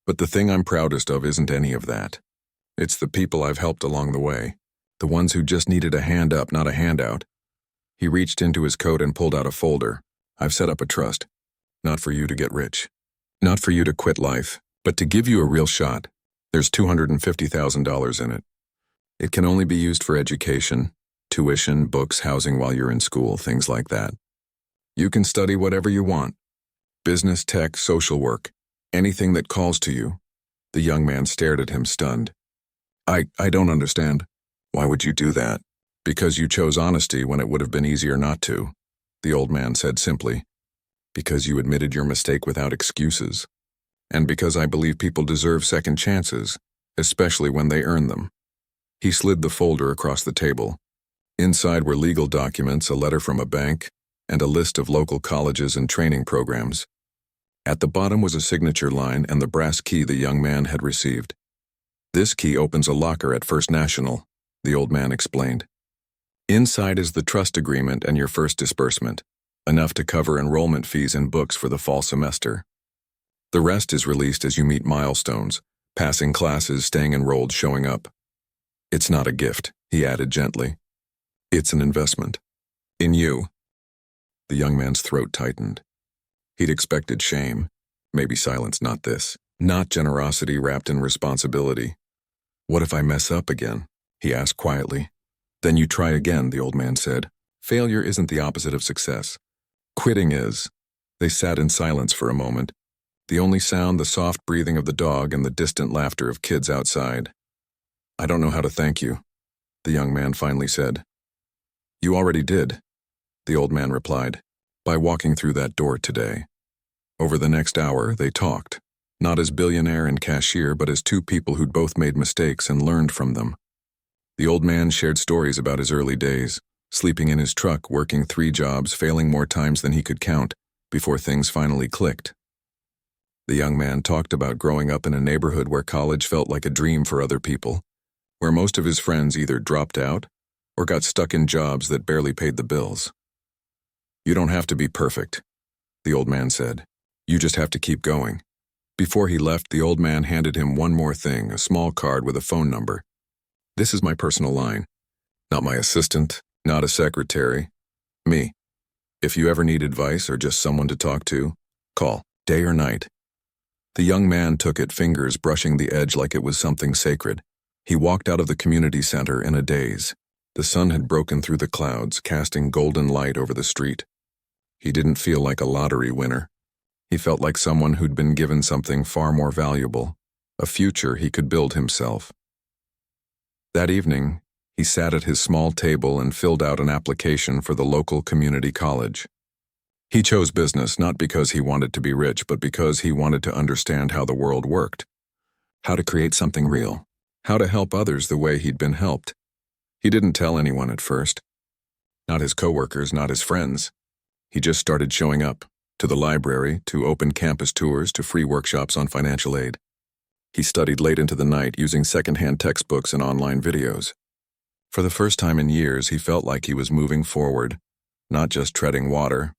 But the thing I'm proudest of isn't any of that. It's the people I've helped along the way. The ones who just needed a hand up, not a handout." He reached into his coat and pulled out a folder. "I've set up a trust. Not for you to get rich. Not for you to quit life, but to give you a real shot. There's $250,000 in it. It can only be used for education, Tuition, books, housing while you're in school, things like that. You can study whatever you want. Business, tech, social work, anything that calls to you. The young man stared at him, stunned. I don't understand. Why would you do that? Because you chose honesty when it would have been easier not to, the old man said simply. Because you admitted your mistake without excuses. And because I believe people deserve second chances, especially when they earn them. He slid the folder across the table. Inside were legal documents, a letter from a bank, and a list of local colleges and training programs. At the bottom was a signature line and the brass key the young man had received. This key opens a locker at First National, the old man explained. Inside is the trust agreement and your first disbursement, enough to cover enrollment fees and books for the fall semester. The rest is released as you meet milestones, passing classes, staying enrolled, showing up. It's not a gift, he added gently. It's an investment. In you. The young man's throat tightened. He'd expected shame, maybe silence, not this. Not generosity wrapped in responsibility. What if I mess up again? He asked quietly. Then you try again, the old man said. Failure isn't the opposite of success. Quitting is. They sat in silence for a moment. The only sound, the soft breathing of the dog and the distant laughter of kids outside. I don't know how to thank you, the young man finally said. You already did, the old man replied, by walking through that door today. Over the next hour, they talked. Not as billionaire and cashier, but as two people who'd both made mistakes and learned from them. The old man shared stories about his early days, sleeping in his truck, working 3 jobs, failing more times than he could count, before things finally clicked. The young man talked about growing up in a neighborhood where college felt like a dream for other people, where most of his friends either dropped out or got stuck in jobs that barely paid the bills. You don't have to be perfect, the old man said. You just have to keep going. Before he left, the old man handed him one more thing, a small card with a phone number. This is my personal line. Not my assistant, not a secretary. Me. If you ever need advice or just someone to talk to, call, day or night. The young man took it, fingers brushing the edge like it was something sacred. He walked out of the community center in a daze. The sun had broken through the clouds, casting golden light over the street. He didn't feel like a lottery winner. He felt like someone who'd been given something far more valuable, a future he could build himself. That evening, he sat at his small table and filled out an application for the local community college. He chose business not because he wanted to be rich, but because he wanted to understand how the world worked, how to create something real, how to help others the way he'd been helped. He didn't tell anyone at first. Not his coworkers, not his friends. He just started showing up. To the library, to open campus tours, to free workshops on financial aid. He studied late into the night using secondhand textbooks and online videos. For the first time in years, he felt like he was moving forward, not just treading water.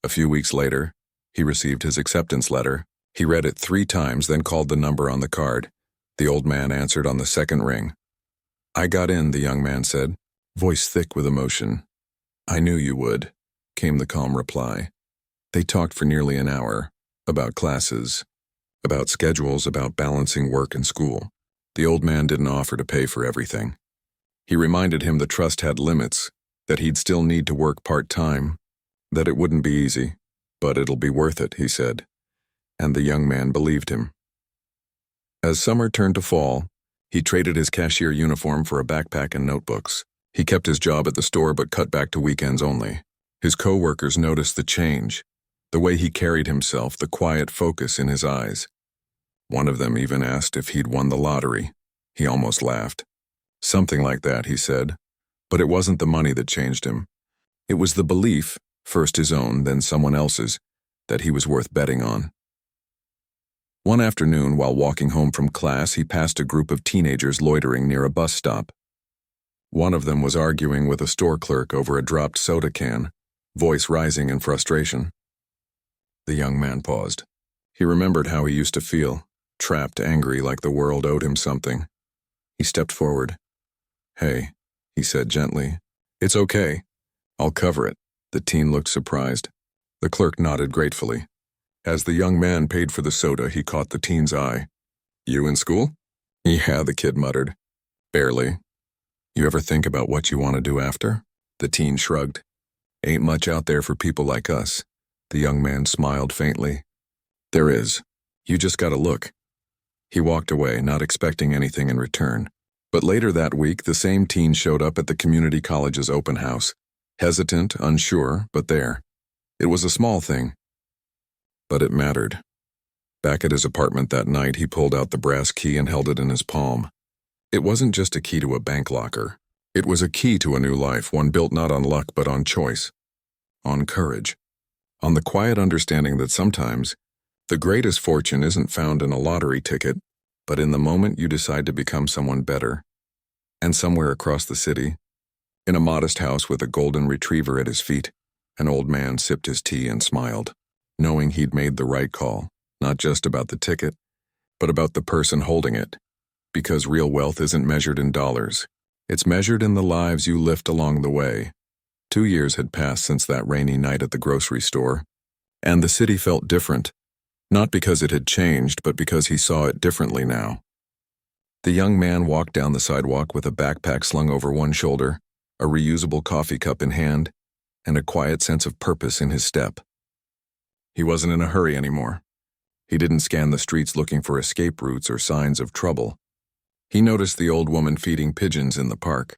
A few weeks later, he received his acceptance letter. He read it 3 times, then called the number on the card. The old man answered on the second ring. I got in, the young man said, voice thick with emotion. I knew you would, came the calm reply. They talked for nearly an hour, about classes, about schedules, about balancing work and school. The old man didn't offer to pay for everything. He reminded him the trust had limits, that he'd still need to work part-time, that it wouldn't be easy, but it'll be worth it, he said, and the young man believed him. As summer turned to fall, he traded his cashier uniform for a backpack and notebooks. He kept his job at the store but cut back to weekends only. His co-workers noticed the change. The way he carried himself, the quiet focus in his eyes. One of them even asked if he'd won the lottery. He almost laughed. Something like that, he said. But it wasn't the money that changed him. It was the belief, first his own, then someone else's, that he was worth betting on. One afternoon, while walking home from class, he passed a group of teenagers loitering near a bus stop. One of them was arguing with a store clerk over a dropped soda can, voice rising in frustration. The young man paused. He remembered how he used to feel, trapped, angry, like the world owed him something. He stepped forward. Hey, he said gently. It's okay. I'll cover it. The teen looked surprised. The clerk nodded gratefully. As the young man paid for the soda, he caught the teen's eye. You in school? Yeah, the kid muttered. Barely. You ever think about what you want to do after? The teen shrugged. Ain't much out there for people like us. The young man smiled faintly. There is. You just gotta look. He walked away, not expecting anything in return. But later that week, the same teen showed up at the community college's open house. Hesitant, unsure, but there. It was a small thing. But it mattered. Back at his apartment that night, he pulled out the brass key and held it in his palm. It wasn't just a key to a bank locker. It was a key to a new life, one built not on luck but on choice. On courage. On the quiet understanding that sometimes, the greatest fortune isn't found in a lottery ticket, but in the moment you decide to become someone better. And somewhere across the city, in a modest house with a golden retriever at his feet, an old man sipped his tea and smiled, knowing he'd made the right call, not just about the ticket, but about the person holding it. Because real wealth isn't measured in dollars. It's measured in the lives you lift along the way. 2 years had passed since that rainy night at the grocery store, and the city felt different, not because it had changed, but because he saw it differently now. The young man walked down the sidewalk with a backpack slung over one shoulder, a reusable coffee cup in hand, and a quiet sense of purpose in his step. He wasn't in a hurry anymore. He didn't scan the streets looking for escape routes or signs of trouble. He noticed the old woman feeding pigeons in the park,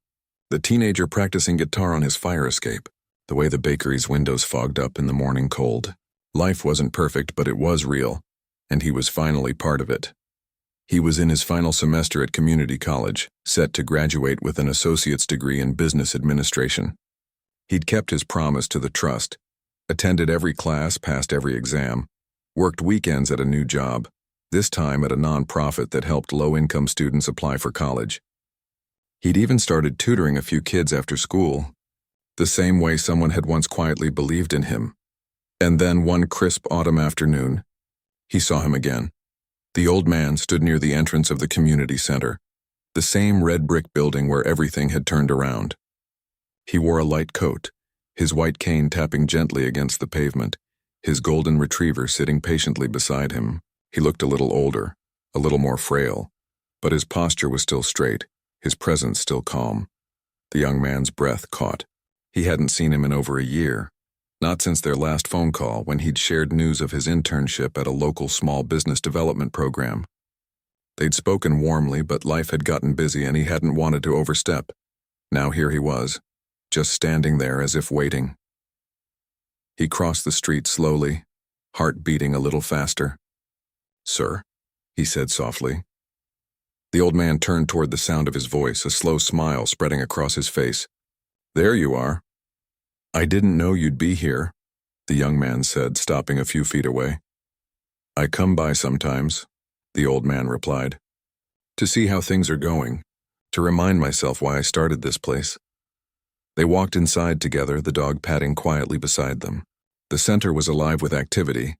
the teenager practicing guitar on his fire escape, the way the bakery's windows fogged up in the morning cold. Life wasn't perfect, but it was real, and he was finally part of it. He was in his final semester at community college, set to graduate with an associate's degree in business administration. He'd kept his promise to the trust, attended every class, passed every exam, worked weekends at a new job, this time at a nonprofit that helped low-income students apply for college. He'd even started tutoring a few kids after school, the same way someone had once quietly believed in him. And then one crisp autumn afternoon, he saw him again. The old man stood near the entrance of the community center, the same red brick building where everything had turned around. He wore a light coat, his white cane tapping gently against the pavement, his golden retriever sitting patiently beside him. He looked a little older, a little more frail, but his posture was still straight, his presence still calm. The young man's breath caught. He hadn't seen him in over a year, not since their last phone call when he'd shared news of his internship at a local small business development program. They'd spoken warmly, but life had gotten busy and he hadn't wanted to overstep. Now here he was, just standing there as if waiting. He crossed the street slowly, heart beating a little faster. "Sir," he said softly. The old man turned toward the sound of his voice, a slow smile spreading across his face. "There you are." "I didn't know you'd be here," the young man said, stopping a few feet away. "I come by sometimes," the old man replied, "to see how things are going, to remind myself why I started this place." They walked inside together, the dog padding quietly beside them. The center was alive with activity.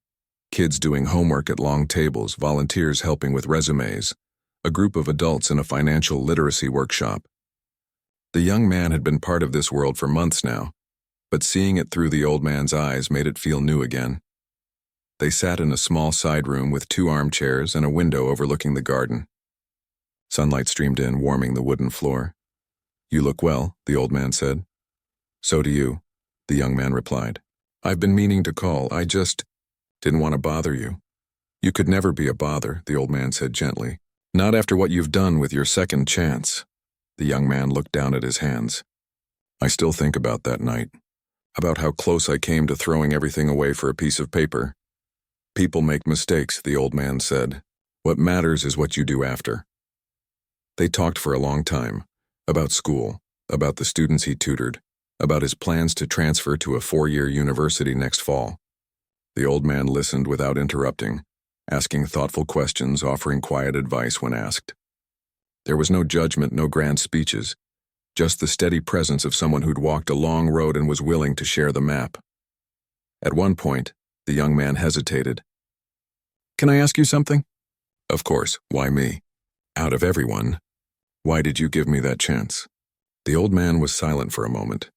Kids doing homework at long tables, volunteers helping with resumes, a group of adults in a financial literacy workshop. The young man had been part of this world for months now, but seeing it through the old man's eyes made it feel new again. They sat in a small side room with 2 armchairs and a window overlooking the garden. Sunlight streamed in, warming the wooden floor. "You look well," the old man said. "So do you," the young man replied. "I've been meaning to call. I just didn't want to bother you." "You could never be a bother," the old man said gently. "Not after what you've done with your second chance." The young man looked down at his hands. "I still think about that night, about how close I came to throwing everything away for a piece of paper." "People make mistakes," the old man said. "What matters is what you do after." They talked for a long time, about school, about the students he tutored, about his plans to transfer to a 4-year university next fall. The old man listened without interrupting, asking thoughtful questions, offering quiet advice when asked. There was no judgment, no grand speeches, just the steady presence of someone who'd walked a long road and was willing to share the map. At one point, the young man hesitated. "Can I ask you something?" "Of course, why me? Out of everyone, why did you give me that chance?" The old man was silent for a moment,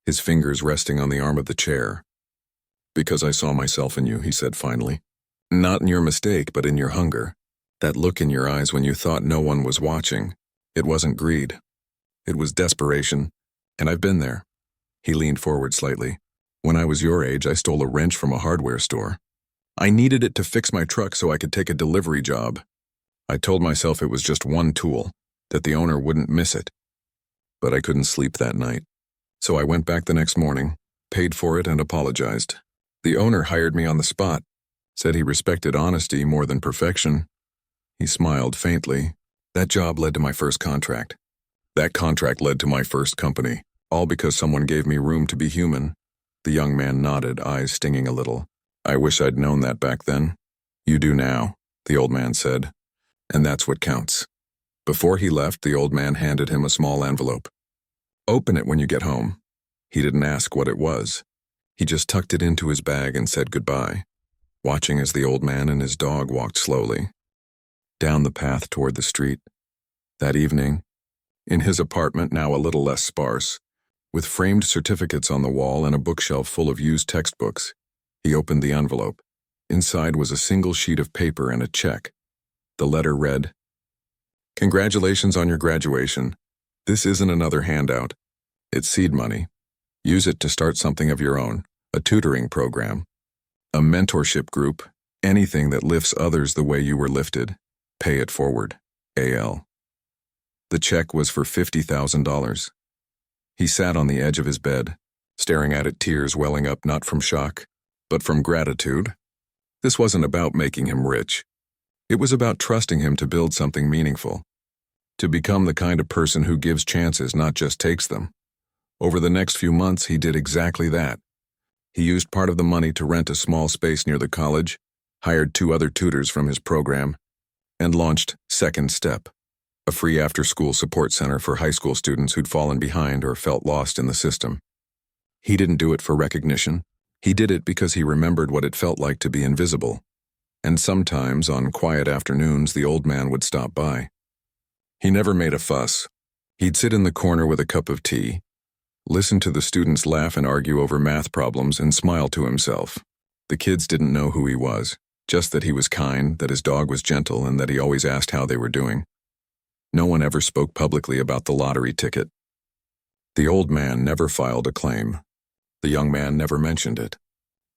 his fingers resting on the arm of the chair. "Because I saw myself in you," he said finally. "Not in your mistake, but in your hunger. That look in your eyes when you thought no one was watching. It wasn't greed. It was desperation, and I've been there. He leaned forward slightly. When I was your age, I stole a wrench from a hardware store. I needed it to fix my truck so I could take a delivery job. I told myself it was just one tool, that the owner wouldn't miss it. But I couldn't sleep that night. So I went back the next morning, paid for it, and apologized. The owner hired me on the spot, said he respected honesty more than perfection. He smiled faintly. That job led to my first contract. That contract led to my first company, all because someone gave me room to be human. The young man nodded, eyes stinging a little. I wish I'd known that back then. You do now, the old man said. And that's what counts. Before he left, the old man handed him a small envelope. Open it when you get home. He didn't ask what it was. He just tucked it into his bag and said goodbye, watching as the old man and his dog walked slowly down the path toward the street. That evening, in his apartment, now a little less sparse, with framed certificates on the wall and a bookshelf full of used textbooks, he opened the envelope. Inside was a single sheet of paper and a check. The letter read, "Congratulations on your graduation. This isn't another handout. It's seed money. Use it to start something of your own, a tutoring program, a mentorship group, anything that lifts others the way you were lifted. Pay it forward. A.L." The check was for $50,000. He sat on the edge of his bed, staring at it, tears welling up not from shock, but from gratitude. This wasn't about making him rich. It was about trusting him to build something meaningful, to become the kind of person who gives chances, not just takes them. Over the next few months, he did exactly that. He used part of the money to rent a small space near the college, hired 2 other tutors from his program, and launched Second Step, a free after-school support center for high school students who'd fallen behind or felt lost in the system. He didn't do it for recognition. He did it because he remembered what it felt like to be invisible. And sometimes, on quiet afternoons, the old man would stop by. He never made a fuss. He'd sit in the corner with a cup of tea, listen to the students laugh and argue over math problems, and smile to himself. The kids didn't know who he was, just that he was kind, that his dog was gentle, and that he always asked how they were doing. No one ever spoke publicly about the lottery ticket. The old man never filed a claim. The young man never mentioned it.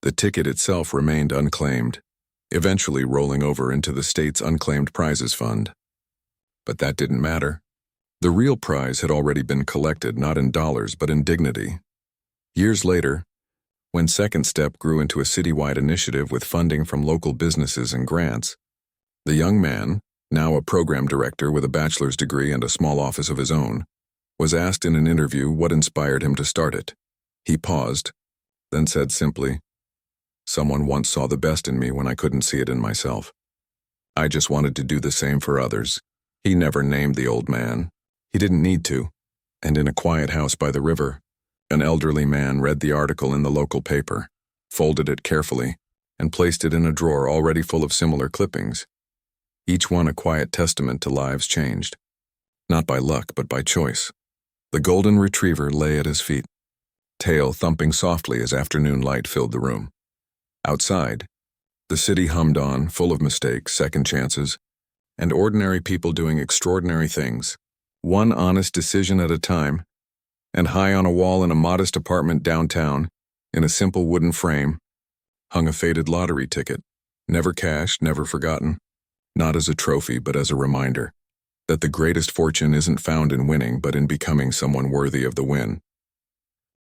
The ticket itself remained unclaimed, eventually rolling over into the state's unclaimed prizes fund. But that didn't matter. The real prize had already been collected, not in dollars, but in dignity. Years later, when Second Step grew into a citywide initiative with funding from local businesses and grants, the young man, now a program director with a bachelor's degree and a small office of his own, was asked in an interview what inspired him to start it. He paused, then said simply, "Someone once saw the best in me when I couldn't see it in myself. I just wanted to do the same for others." He never named the old man. He didn't need to. And in a quiet house by the river, an elderly man read the article in the local paper, folded it carefully, and placed it in a drawer already full of similar clippings, each one a quiet testament to lives changed. Not by luck, but by choice. The golden retriever lay at his feet, tail thumping softly as afternoon light filled the room. Outside, the city hummed on, full of mistakes, second chances, and ordinary people doing extraordinary things, one honest decision at a time. And high on a wall in a modest apartment downtown, in a simple wooden frame, hung a faded lottery ticket, never cashed, never forgotten, not as a trophy but as a reminder that the greatest fortune isn't found in winning but in becoming someone worthy of the win.